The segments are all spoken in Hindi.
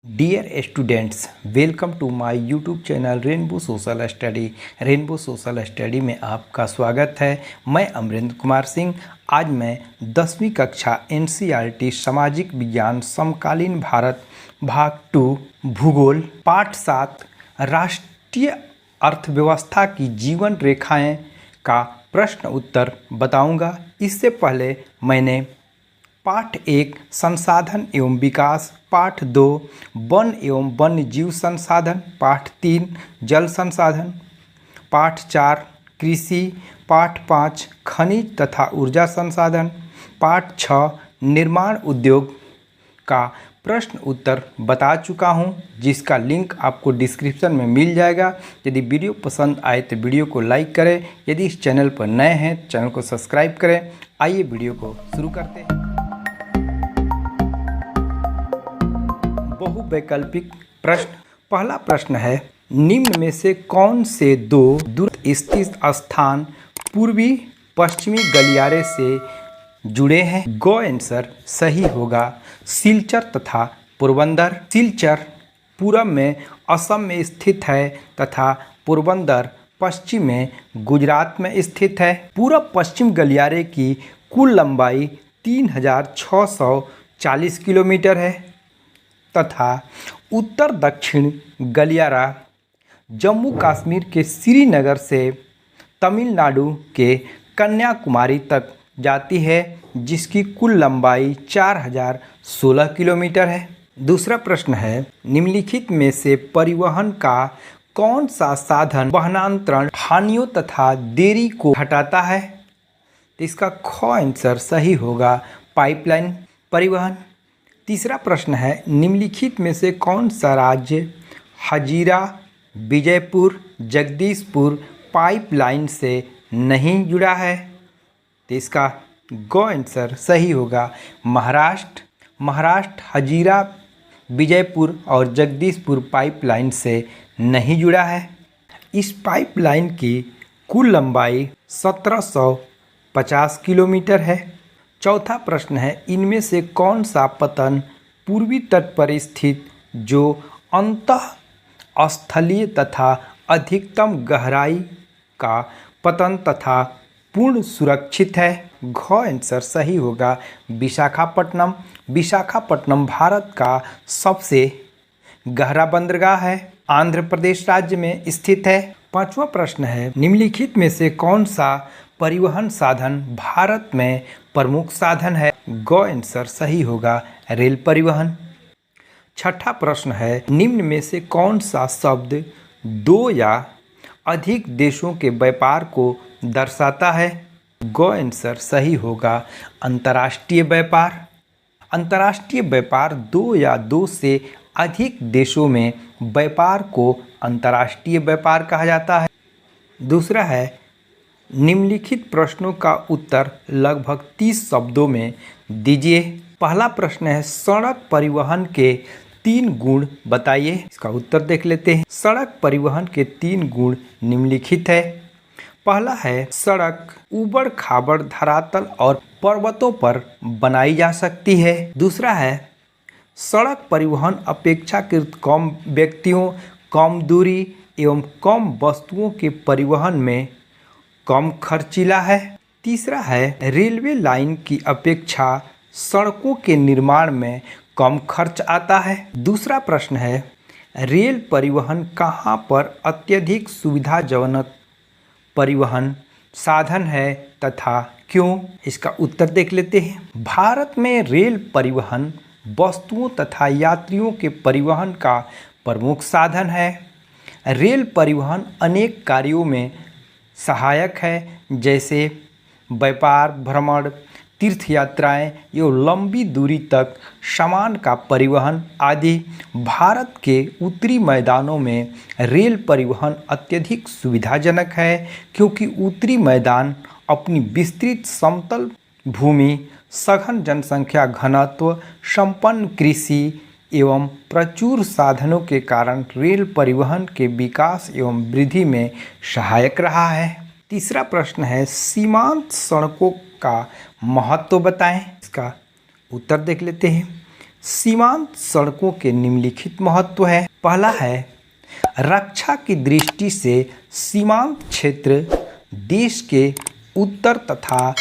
Dear students, welcome to my YouTube channel Rainbow Social Study. Rainbow Social Study में आपका स्वागत है। मैं अमरेंद्र कुमार सिंह। आज मैं 10वीं कक्षा एनसीईआरटी सामाजिक विज्ञान समकालीन भारत भाग 2 भूगोल पाठ 7 राष्ट्रीय अर्थव्यवस्था की जीवन रेखाएं का प्रश्न उत्तर बताऊंगा। इससे पहले मैंने पाठ 1 संसाधन एवं विकास, पाठ 2 वन एवं वन्य जीव संसाधन, पाठ 3 जल संसाधन, पाठ 4 कृषि, पाठ 5 खनिज तथा ऊर्जा संसाधन, पाठ 6 निर्माण उद्योग का प्रश्न उत्तर बता चुका हूं, जिसका लिंक आपको डिस्क्रिप्शन में मिल जाएगा। यदि वीडियो पसंद आए तो वीडियो को लाइक करें। यदि इस चैनल पर नए हैं चैनल को सब्सक्राइब करें। आइए वीडियो को शुरू करते हैं। बहुवैकल्पिक प्रश्न। पहला प्रश्न है, निम्न में से कौन से दो दूर स्थित स्थान पूर्वी पश्चिमी गलियारे से जुड़े हैं? गो आंसर सही होगा सिलचर तथा पोरबंदर। सिलचर पूरब में असम में स्थित है तथा पोरबंदर पश्चिम में गुजरात में स्थित है। पूरब पश्चिम गलियारे की कुल लंबाई 3640 किलोमीटर है तथा उत्तर दक्षिण गलियारा जम्मू कश्मीर के श्रीनगर से तमिलनाडु के कन्याकुमारी तक जाती है, जिसकी कुल लंबाई 4016 किलोमीटर है। दूसरा प्रश्न है, निम्नलिखित में से परिवहन का कौन सा साधन वाहनांतरण हानियों तथा देरी को घटाता है? तो इसका ख आंसर सही होगा पाइपलाइन परिवहन। तीसरा प्रश्न है, निम्नलिखित में से कौन सा राज्य हजीरा विजयपुर जगदीशपुर पाइपलाइन से नहीं जुड़ा है? तो इसका गो आंसर सही होगा महाराष्ट्र। महाराष्ट्र हजीरा विजयपुर और जगदीशपुर पाइपलाइन से नहीं जुड़ा है। इस पाइपलाइन की कुल लंबाई 1750 किलोमीटर है। चौथा प्रश्न है, इनमें से कौन सा पतन पूर्वी तट पर स्थित जो अंतः स्थलीय तथा अधिकतम गहराई का पतन तथा पूर्ण सुरक्षित है? घ आंसर सही होगा विशाखापट्टनम। विशाखापट्टनम भारत का सबसे गहरा बंदरगाह है, आंध्र प्रदेश राज्य में स्थित है। पांचवा प्रश्न है, निम्नलिखित में से कौन सा परिवहन साधन भारत में प्रमुख साधन है? गो आंसर सही होगा रेल परिवहन। छठा प्रश्न है, निम्न में से कौन सा शब्द दो या अधिक देशों के व्यापार को दर्शाता है? गो आंसर सही होगा अंतर्राष्ट्रीय व्यापार। अंतर्राष्ट्रीय व्यापार दो या दो से अधिक देशों में व्यापार को अंतर्राष्ट्रीय व्यापार कहा जाता है। दूसरा है, निम्नलिखित प्रश्नों का उत्तर लगभग 30 शब्दों में दीजिए। पहला प्रश्न है, सड़क परिवहन के 3 गुण बताइए। इसका उत्तर देख लेते हैं। सड़क परिवहन के 3 गुण निम्नलिखित है। पहला है, सड़क ऊबड़ खाबड़ धरातल और पर्वतों पर बनाई जा सकती है। दूसरा है, सड़क परिवहन अपेक्षाकृत कम व्यक्तियों, कम दूरी एवं कम वस्तुओं के परिवहन में कम खर्चीला है। तीसरा है, रेलवे लाइन की अपेक्षा सड़कों के निर्माण में कम खर्च आता है। दूसरा प्रश्न है, रेल परिवहन कहाँ पर अत्यधिक सुविधाजनक परिवहन साधन है तथा क्यों? इसका उत्तर देख लेते हैं। भारत में रेल परिवहन वस्तुओं तथा यात्रियों के परिवहन का प्रमुख साधन है। रेल परिवहन अनेक कार्यों में सहायक है, जैसे व्यापार, भ्रमण, तीर्थ यात्राएं एवं लंबी दूरी तक सामान का परिवहन आदि। भारत के उत्तरी मैदानों में रेल परिवहन अत्यधिक सुविधाजनक है, क्योंकि उत्तरी मैदान अपनी विस्तृत समतल भूमि, सघन जनसंख्या घनत्व, संपन्न कृषि एवं प्रचुर साधनों के कारण रेल परिवहन के विकास एवं वृद्धि में सहायक रहा है। तीसरा प्रश्न है, सीमांत सड़कों का महत्व बताएं। इसका उत्तर देख लेते हैं। सीमांत सड़कों के निम्नलिखित महत्व है। पहला है रक्षा की दृष्टि से सीमांत क्षेत्र देश के उत्तर तथा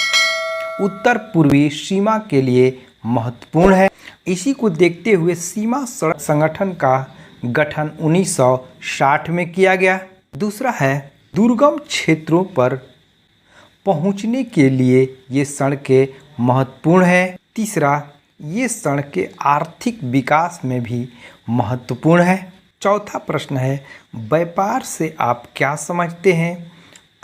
उत्तर पूर्वी सीमा के लिए महत्वपूर्ण है। इसी को देखते हुए सीमा सड़क संगठन का गठन 1960 में किया गया। दूसरा है दुर्गम क्षेत्रों पर पहुंचने के लिए ये सड़कें महत्वपूर्ण है। तीसरा, ये सड़कें आर्थिक विकास में भी महत्वपूर्ण है। चौथा प्रश्न है व्यापार से आप क्या समझते हैं?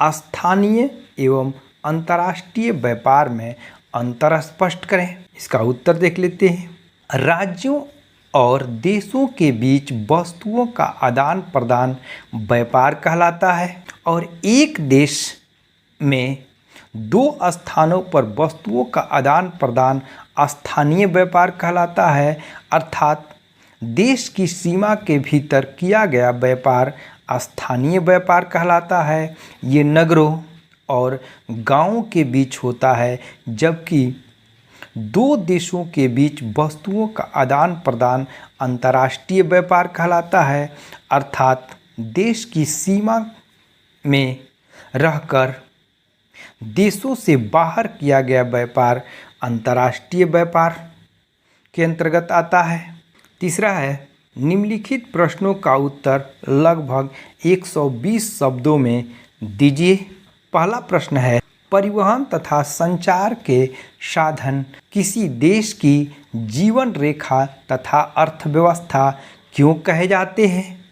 स्थानीय एवं अंतर्राष्ट्रीय व्यापार में अंतर स्पष्ट करें। इसका उत्तर देख लेते हैं। राज्यों और देशों के बीच वस्तुओं का आदान प्रदान व्यापार कहलाता है और एक देश में दो स्थानों पर वस्तुओं का आदान प्रदान स्थानीय व्यापार कहलाता है। अर्थात देश की सीमा के भीतर किया गया व्यापार स्थानीय व्यापार कहलाता है। ये नगरों और गांवों के बीच होता है, जबकि दो देशों के बीच वस्तुओं का आदान प्रदान अंतर्राष्ट्रीय व्यापार कहलाता है। अर्थात देश की सीमा में रहकर देशों से बाहर किया गया व्यापार अंतर्राष्ट्रीय व्यापार के अंतर्गत आता है। तीसरा है निम्नलिखित प्रश्नों का उत्तर लगभग 120 शब्दों में दीजिए। पहला प्रश्न है परिवहन तथा संचार के साधन किसी देश की जीवन रेखा तथा अर्थव्यवस्था क्यों कहे जाते हैं?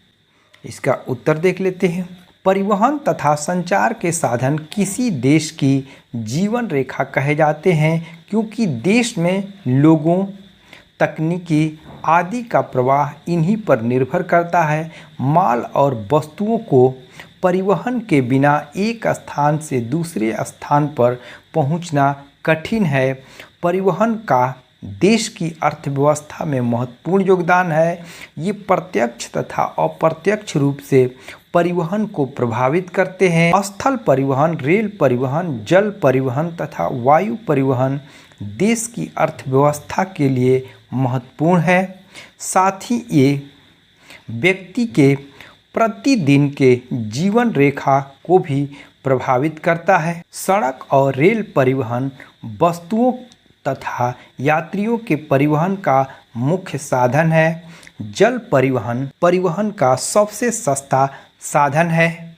इसका उत्तर देख लेते हैं। परिवहन तथा संचार के साधन किसी देश की जीवन रेखा कहे जाते हैं क्योंकि देश में लोगों, तकनीकी आदि का प्रवाह इन्हीं पर निर्भर करता है। माल और वस्तुओं को परिवहन के बिना एक स्थान से दूसरे स्थान पर पहुंचना कठिन है। परिवहन का देश की अर्थव्यवस्था में महत्वपूर्ण योगदान है। ये प्रत्यक्ष तथा अप्रत्यक्ष रूप से परिवहन को प्रभावित करते हैं। स्थल परिवहन, रेल परिवहन, जल परिवहन तथा वायु परिवहन देश की अर्थव्यवस्था के लिए महत्वपूर्ण है। साथ ही ये व्यक्ति के प्रतिदिन के जीवन रेखा को भी प्रभावित करता है। सड़क और रेल परिवहन वस्तुओं तथा यात्रियों के परिवहन का मुख्य साधन है। जल परिवहन परिवहन का सबसे सस्ता साधन है।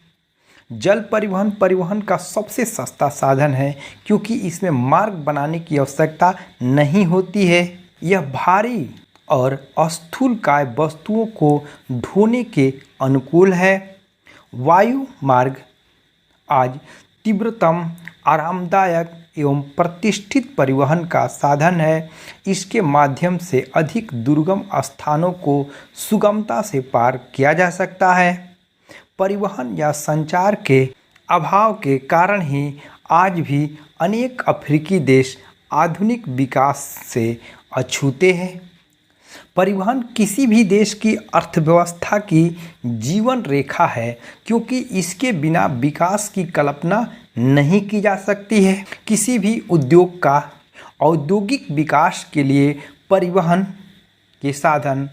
जल परिवहन परिवहन का सबसे सस्ता साधन है क्योंकि इसमें मार्ग बनाने की आवश्यकता नहीं होती है। यह भारी और स्थूलकाय वस्तुओं को ढोने के अनुकूल है। वायु मार्ग आज तीव्रतम, आरामदायक एवं प्रतिष्ठित परिवहन का साधन है। इसके माध्यम से अधिक दुर्गम स्थानों को सुगमता से पार किया जा सकता है। परिवहन या संचार के अभाव के कारण ही आज भी अनेक अफ्रीकी देश आधुनिक विकास से अछूते हैं। परिवहन किसी भी देश की अर्थव्यवस्था की जीवन रेखा है क्योंकि इसके बिना विकास की कल्पना नहीं की जा सकती है। किसी भी उद्योग का औद्योगिक विकास के लिए परिवहन के साधन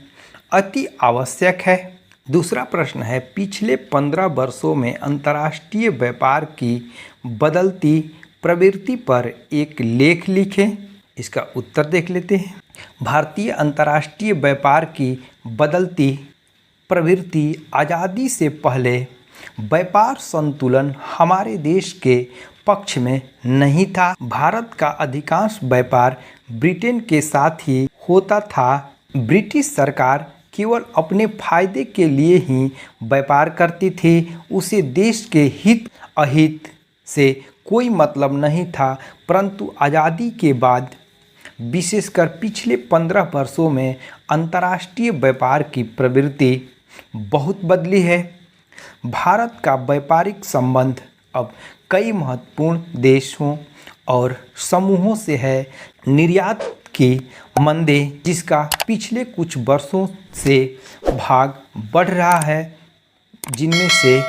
अति आवश्यक है। दूसरा प्रश्न है पिछले 15 वर्षों में अंतर्राष्ट्रीय व्यापार की बदलती प्रवृत्ति पर एक लेख लिखें। इसका उत्तर देख लेते हैं। भारतीय अंतर्राष्ट्रीय व्यापार की बदलती प्रवृत्ति आज़ादी से पहले व्यापार संतुलन हमारे देश के पक्ष में नहीं था। भारत का अधिकांश व्यापार ब्रिटेन के साथ ही होता था। ब्रिटिश सरकार केवल अपने फायदे के लिए ही व्यापार करती थी। उसे देश के हित अहित से कोई मतलब नहीं था। परंतु आज़ादी के बाद विशेषकर पिछले 15 वर्षों में अंतर्राष्ट्रीय व्यापार की प्रवृत्ति बहुत बदली है। भारत का व्यापारिक संबंध अब कई महत्वपूर्ण देशों और समूहों से है। निर्यात की मंदी जिसका पिछले कुछ वर्षों से भाग बढ़ रहा है, जिनमें से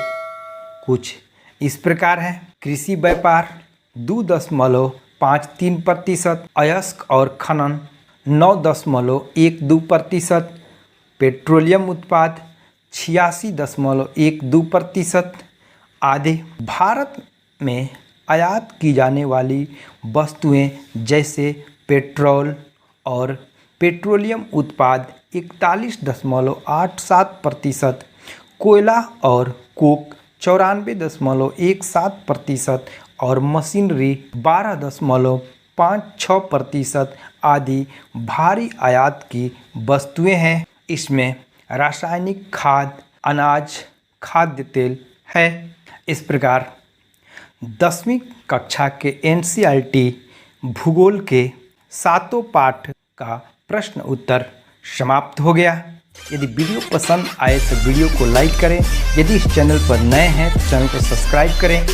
कुछ इस प्रकार है। कृषि व्यापार 2.53%, अयस्क और खनन 9.12%, पेट्रोलियम उत्पाद 86.12% आदि। भारत में आयात की जाने वाली वस्तुएं जैसे पेट्रोल और पेट्रोलियम उत्पाद 41.87%, कोयला और कोक 94.17% और मशीनरी 12.56% आदि भारी आयात की वस्तुएं हैं। इसमें रासायनिक खाद, अनाज, खाद्य तेल है। इस प्रकार 10वीं कक्षा के NCERT भूगोल के 7 पाठ का प्रश्न उत्तर समाप्त हो गया। यदि वीडियो पसंद आए तो वीडियो को लाइक करें। यदि इस चैनल पर नए हैं तो चैनल को सब्सक्राइब करें।